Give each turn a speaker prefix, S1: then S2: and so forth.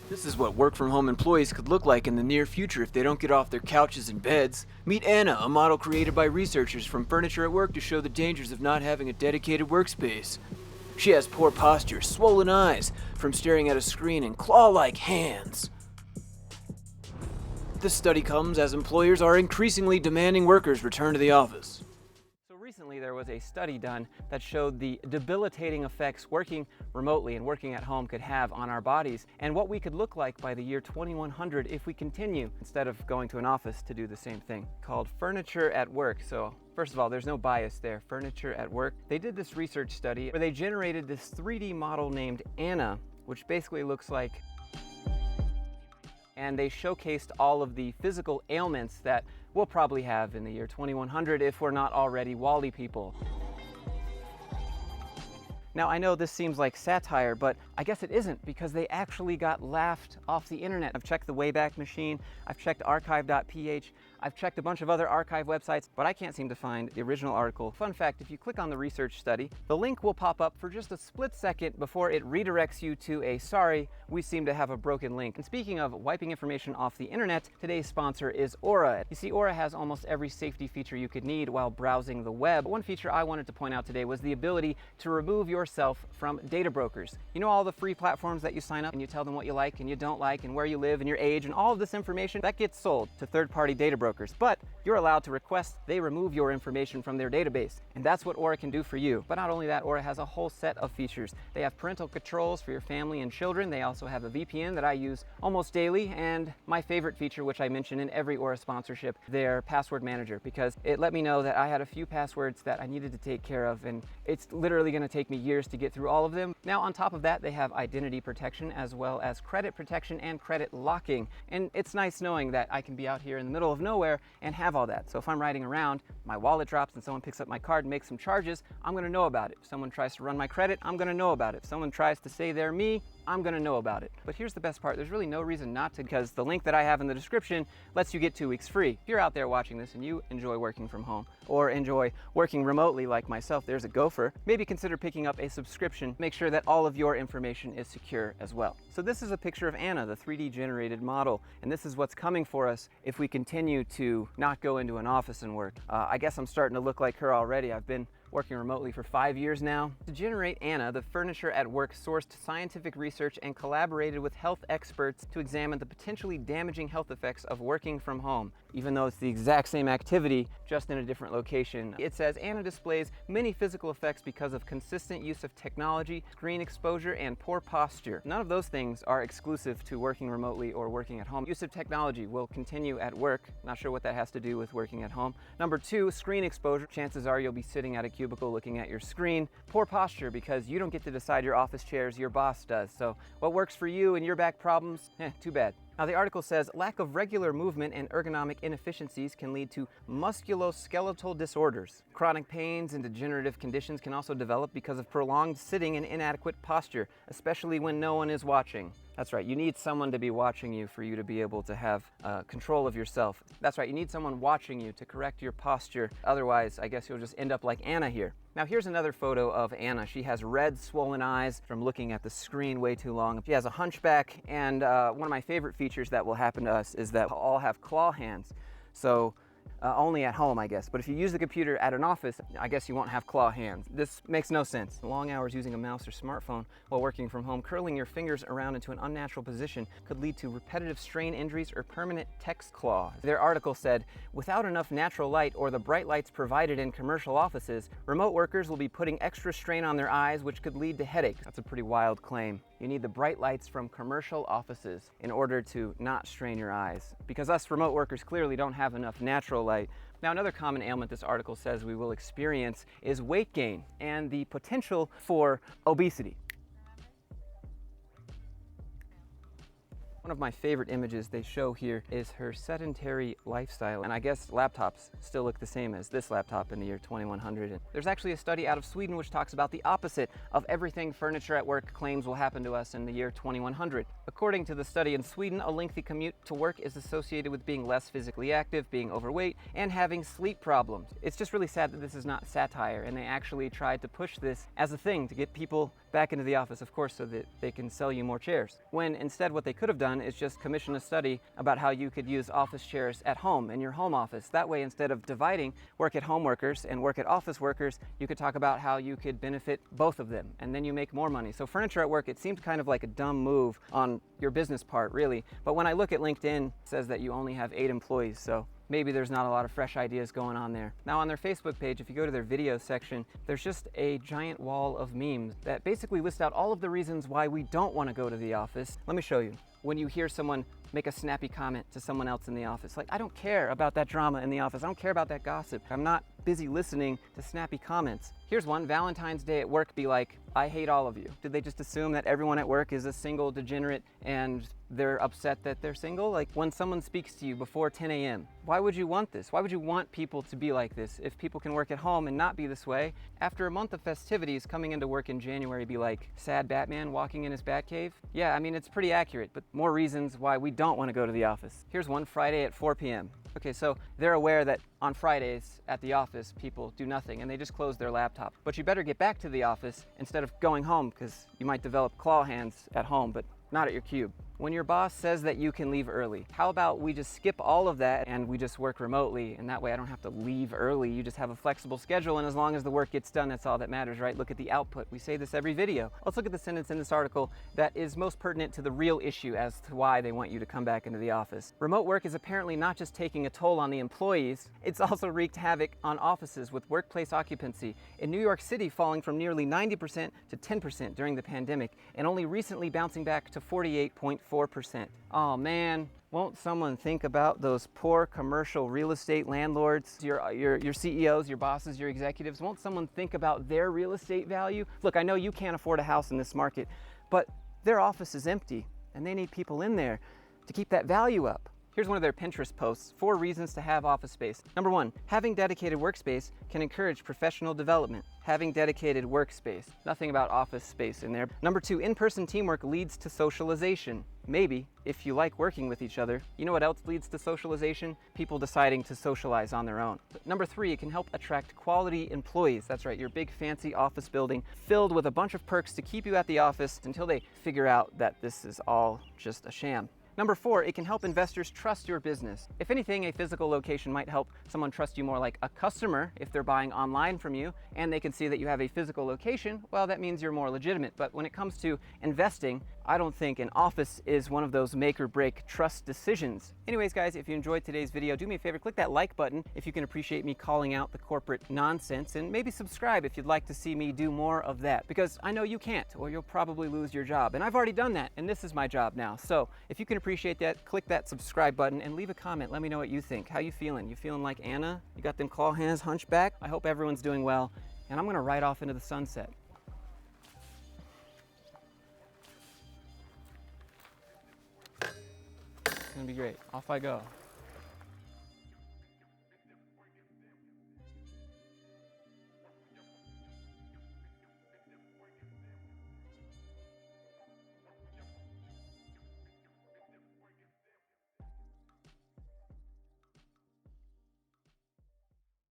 S1: This is what work-from-home employees could look like in the near future if they don't get off their couches and beds. Meet Anna, a model created by researchers from Furniture at Work to show the dangers of not having a dedicated workspace. She has poor posture, swollen eyes from staring at a screen, and claw-like hands. This study comes as employers are increasingly demanding workers return to the office. Recently, there was a study done that showed the debilitating effects working remotely and working at home could have on our bodies, and what we could look like by the year 2100 if we continue instead of going to an office to do the same thing. Called Furniture at Work. So first of all, there's no bias there. Furniture at Work. They did this research study where they generated this 3D model named Anna, which basically looks like, and they showcased all of the physical ailments that we'll probably have in the year 2100 if we're not already Wall-E people. Now, I know this seems like satire, but I guess it isn't, because they actually got laughed off the internet. I've checked the Wayback Machine, I've checked archive.ph, I've checked a bunch of other archive websites, but I can't seem to find the original article. Fun fact, if you click on the research study, the link will pop up for just a split second before it redirects you to a "sorry, we seem to have a broken link." And speaking of wiping information off the internet, today's sponsor is Aura. You see, Aura has almost every safety feature you could need while browsing the web. One feature I wanted to point out today was the ability to remove yourself from data brokers. You know all the free platforms that you sign up and you tell them what you like and you don't like and where you live and your age, and all of this information that gets sold to third-party data brokers. But you're allowed to request they remove your information from their database, and that's what Aura can do for you. But not only that, Aura has a whole set of features. They have parental controls for your family and children. They also have a VPN that I use almost daily, and my favorite feature, which I mention in every Aura sponsorship, their password manager, because it let me know that I had a few passwords that I needed to take care of, and it's literally going to take me years to get through all of them. Now, on top of that, they have identity protection as well as credit protection and credit locking, and it's nice knowing that I can be out here in the middle of nowhere and have all that. So if I'm riding around, my wallet drops and someone picks up my card and makes some charges, I'm going to know about it. If someone tries to run my credit, I'm going to know about it. If someone tries to say they're me, I'm going to know about it. But here's the best part. There's really no reason not to, because the link that I have in the description lets you get 2 weeks free. If you're out there watching this and you enjoy working from home or enjoy working remotely like myself, there's a gopher, maybe consider picking up a subscription. Make sure that all of your information is secure as well. So this is a picture of Anna, the 3D generated model, and this is what's coming for us if we continue to not go into an office and work. I guess I'm starting to look like her already. I've been working remotely for 5 years now. To generate Anna, the Furniture at Work sourced scientific research and collaborated with health experts to examine the potentially damaging health effects of working from home. Even though it's the exact same activity, just in a different location. It says Anna displays many physical effects because of consistent use of technology, screen exposure, and poor posture. None of those things are exclusive to working remotely or working at home. Use of technology will continue at work. Not sure what that has to do with working at home. Number 2, screen exposure. Chances are you'll be sitting at a cubicle looking at your screen. Poor posture, because you don't get to decide your office chairs, your boss does. So what works for you and your back problems, too bad. Now, the article says lack of regular movement and ergonomic inefficiencies can lead to musculoskeletal disorders. Chronic pains and degenerative conditions can also develop because of prolonged sitting and inadequate posture, especially when no one is watching. That's right, you need someone to be watching you for you to be able to have control of yourself. That's right, you need someone watching you to correct your posture. Otherwise, I guess you'll just end up like Anna here. Now, here's another photo of Anna. She has red, swollen eyes from looking at the screen way too long. She has a hunchback, and one of my favorite features that will happen to us is that we'll all have claw hands. So only at home, I guess. But if you use the computer at an office, I guess you won't have claw hands. This makes no sense. Long hours using a mouse or smartphone while working from home, curling your fingers around into an unnatural position could lead to repetitive strain injuries or permanent text claws. Their article said, without enough natural light or the bright lights provided in commercial offices, remote workers will be putting extra strain on their eyes, which could lead to headaches. That's a pretty wild claim. You need the bright lights from commercial offices in order to not strain your eyes, because us remote workers clearly don't have enough natural light. Now, another common ailment this article says we will experience is weight gain and the potential for obesity. One of my favorite images they show here is her sedentary lifestyle, and I guess laptops still look the same as this laptop in the year 2100. There's actually a study out of Sweden which talks about the opposite of everything Furniture at Work claims will happen to us in the year 2100. According to the study in Sweden, a lengthy commute to work is associated with being less physically active, being overweight, and having sleep problems. It's just really sad that this is not satire, and they actually tried to push this as a thing to get people back into the office, of course, so that they can sell you more chairs. When instead what they could have done is just commission a study about how you could use office chairs at home in your home office. That way, instead of dividing work at home workers and work at office workers, you could talk about how you could benefit both of them, and then you make more money. So furniture at work, it seemed kind of like a dumb move on your business part, really. But when I look at LinkedIn, it says that you only have 8 employees, so maybe there's not a lot of fresh ideas going on there. Now on their Facebook page, if you go to their video section, there's just a giant wall of memes that basically list out all of the reasons why we don't want to go to the office. Let me show you. When you hear someone make a snappy comment to someone else in the office, like, I don't care about that drama in the office. I don't care about that gossip. I'm not busy listening to snappy comments. Here's one: Valentine's Day at work be like, I hate all of you. Did they just assume that everyone at work is a single degenerate and they're upset that they're single? Like, when someone speaks to you before 10 a.m., why would you want this? Why would you want people to be like this? If people can work at home and not be this way, after a month of festivities, coming into work in January be like, sad Batman walking in his Batcave? Yeah, I mean, it's pretty accurate, but more reasons why we don't want to go to the office. Here's one: Friday at 4 p.m. Okay, so they're aware that on Fridays at the office, people do nothing and they just close their laptop. But you better get back to the office instead of going home, because you might develop claw hands at home, but not at your cube. When your boss says that you can leave early, how about we just skip all of that and we just work remotely, and that way I don't have to leave early. You just have a flexible schedule, and as long as the work gets done, that's all that matters, right? Look at the output. We say this every video. Let's look at the sentence in this article that is most pertinent to the real issue as to why they want you to come back into the office. Remote work is apparently not just taking a toll on the employees, it's also wreaked havoc on offices, with workplace occupancy in New York City falling from nearly 90% to 10% during the pandemic, and only recently bouncing back to 48.4%. Oh man, won't someone think about those poor commercial real estate landlords, your CEOs, your bosses, your executives? Won't someone think about their real estate value? Look, I know you can't afford a house in this market, but their office is empty and they need people in there to keep that value up. Here's one of their Pinterest posts: 4 reasons to have office space. Number 1, having dedicated workspace can encourage professional development. Having dedicated workspace. Nothing about office space in there. Number 2, in-person teamwork leads to socialization. Maybe, if you like working with each other. You know what else leads to socialization? People deciding to socialize on their own. Number 3, it can help attract quality employees. That's right, your big fancy office building filled with a bunch of perks to keep you at the office until they figure out that this is all just a sham. Number 4, it can help investors trust your business. If anything, a physical location might help someone trust you more like a customer if they're buying online from you and they can see that you have a physical location. Well, that means you're more legitimate. But when it comes to investing, I don't think an office is one of those make or break trust decisions. Anyways, guys, if you enjoyed today's video, do me a favor, click that like button if you can appreciate me calling out the corporate nonsense, and maybe subscribe if you'd like to see me do more of that, because I know you can't, or you'll probably lose your job. And I've already done that, and this is my job now. So if you can appreciate that, click that subscribe button and leave a comment. Let me know what you think. How you feeling? You feeling like Anna? You got them claw hands, hunchback? I hope everyone's doing well, and I'm gonna ride off into the sunset. It's gonna be great. Off I go.